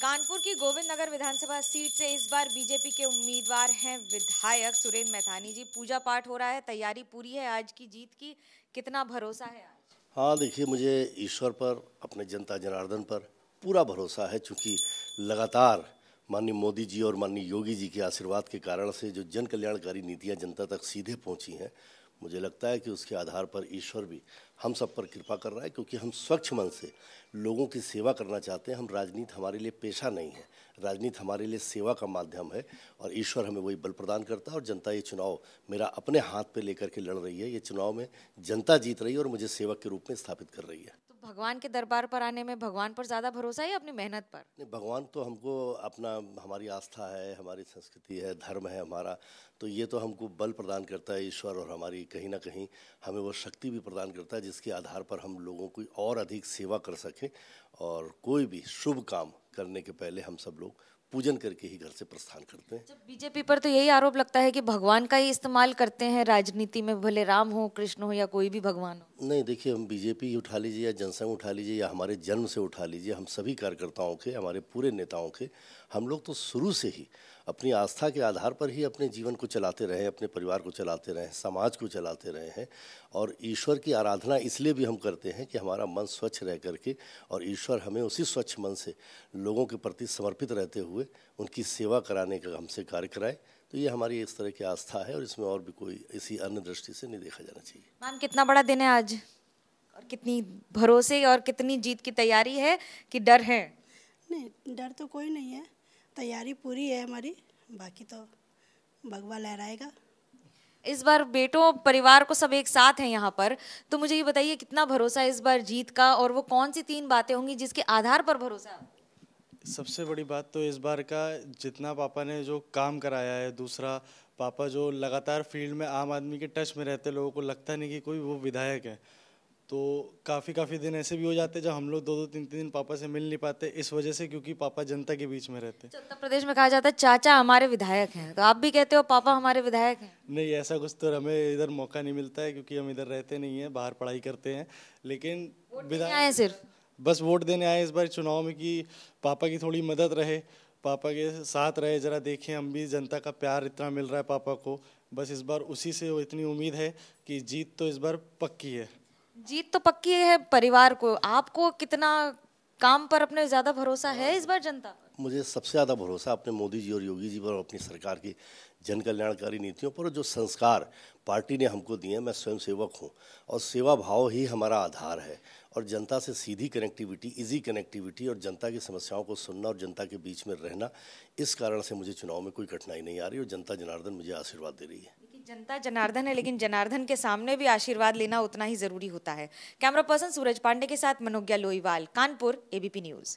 कानपुर की गोविंद नगर विधानसभा सीट से इस बार बीजेपी के उम्मीदवार हैं विधायक सुरेंद्र मैथानी जी। पूजा पाठ हो रहा है, तैयारी पूरी है आज की जीत की, कितना भरोसा है आज? हाँ, देखिए, मुझे ईश्वर पर, अपने जनता जनार्दन पर पूरा भरोसा है, क्योंकि लगातार माननीय मोदी जी और माननीय योगी जी के आशीर्वाद के कारण से जो जन कल्याणकारी नीतियाँ जनता तक सीधे पहुँची हैं, मुझे लगता है कि उसके आधार पर ईश्वर भी हम सब पर कृपा कर रहा है, क्योंकि हम स्वच्छ मन से लोगों की सेवा करना चाहते हैं। हम राजनीति हमारे लिए पेशा नहीं है, राजनीति हमारे लिए सेवा का माध्यम है और ईश्वर हमें वही बल प्रदान करता है। और जनता ये चुनाव मेरा अपने हाथ पे लेकर के लड़ रही है। ये चुनाव में जनता जीत रही है और मुझे सेवक के रूप में स्थापित कर रही है। तो भगवान के दरबार पर आने में भगवान पर ज्यादा भरोसा है या अपनी मेहनत पर? नहीं, भगवान तो हमको अपना, हमारी आस्था है, हमारी संस्कृति है, धर्म है हमारा, तो ये तो हमको बल प्रदान करता है ईश्वर, और हमारी कहीं ना कहीं हमें वो शक्ति भी प्रदान करता है जिसके आधार पर हम लोगों की और अधिक सेवा कर सकें। और कोई भी शुभ काम करने के पहले हम सब लोग पूजन करके ही घर से प्रस्थान करते हैं। जब बीजेपी पर तो यही आरोप लगता है कि भगवान का ही इस्तेमाल करते हैं राजनीति में, भले राम हो, कृष्ण हो या कोई भी भगवान हो। नहीं, देखिए, हम बीजेपी उठा लीजिए या जनसंघ उठा लीजिए या हमारे जन्म से उठा लीजिए, हम सभी कार्यकर्ताओं के, हमारे पूरे नेताओं के, हम लोग तो शुरू से ही अपनी आस्था के आधार पर ही अपने जीवन को चलाते रहे, अपने परिवार को चलाते रहे, समाज को चलाते रहे हैं। और ईश्वर की आराधना इसलिए भी हम करते हैं कि हमारा मन स्वच्छ रह करके, और ईश्वर हमें उसी स्वच्छ मन से लोगों के प्रति समर्पित रहते हुए उनकी सेवा कराने का हमसे कार्य कराए। तो ये हमारी इस तरह की आस्था है और इसमें और भी कोई इसी अन्य दृष्टि से नहीं देखा जाना चाहिए। मैम, कितना बड़ा दिन है आज और कितनी भरोसे और कितनी जीत की तैयारी है कि डर है? नहीं, डर तो कोई नहीं है, तैयारी पूरी है हमारी, बाकी तो भगवा लहराएगा। इस बार बेटों परिवार को सब एक साथ हैं यहाँ पर, तो मुझे ये बताइए कितना भरोसा है इस बार जीत का, और वो कौन सी 3 बातें होंगी जिसके आधार पर भरोसा है? सबसे बड़ी बात तो इस बार का जितना पापा ने जो काम कराया है, दूसरा पापा जो लगातार फील्ड में आम आदमी के टच में रहते, लोगों को लगता नहीं कि कोई वो विधायक है। तो काफ़ी दिन ऐसे भी हो जाते हैं जब हम लोग 2-2, 3-3 दिन पापा से मिल नहीं पाते, इस वजह से, क्योंकि पापा जनता के बीच में रहते। उत्तर प्रदेश में कहा जाता है चाचा हमारे विधायक हैं, तो आप भी कहते हो पापा हमारे विधायक हैं? नहीं, ऐसा कुछ तो हमें इधर मौका नहीं मिलता है, क्योंकि हम इधर रहते नहीं हैं, बाहर पढ़ाई करते हैं। लेकिन विधायक सिर्फ बस वोट देने आए इस बार चुनाव में कि पापा की थोड़ी मदद रहे, पापा के साथ रहे, जरा देखें हम भी, जनता का प्यार इतना मिल रहा है पापा को, बस इस बार उसी से इतनी उम्मीद है कि जीत तो इस बार पक्की है। जीत तो पक्की है परिवार को, आपको कितना काम पर अपने ज्यादा भरोसा है इस बार जनता पर? मुझे सबसे ज़्यादा भरोसा अपने मोदी जी और योगी जी पर और अपनी सरकार की जन कल्याणकारी नीतियों पर, जो संस्कार पार्टी ने हमको दिए हैं। मैं स्वयं सेवक हूँ और सेवा भाव ही हमारा आधार है, और जनता से सीधी कनेक्टिविटी, इजी कनेक्टिविटी, और जनता की समस्याओं को सुनना और जनता के बीच में रहना, इस कारण से मुझे चुनाव में कोई कठिनाई नहीं आ रही और जनता जनार्दन मुझे आशीर्वाद दे रही है। जनता जनार्दन है, लेकिन जनार्दन के सामने भी आशीर्वाद लेना उतना ही जरूरी होता है। कैमरा पर्सन सूरज पांडे के साथ मनोज्ञा लोईवाल, कानपुर, एबीपी न्यूज।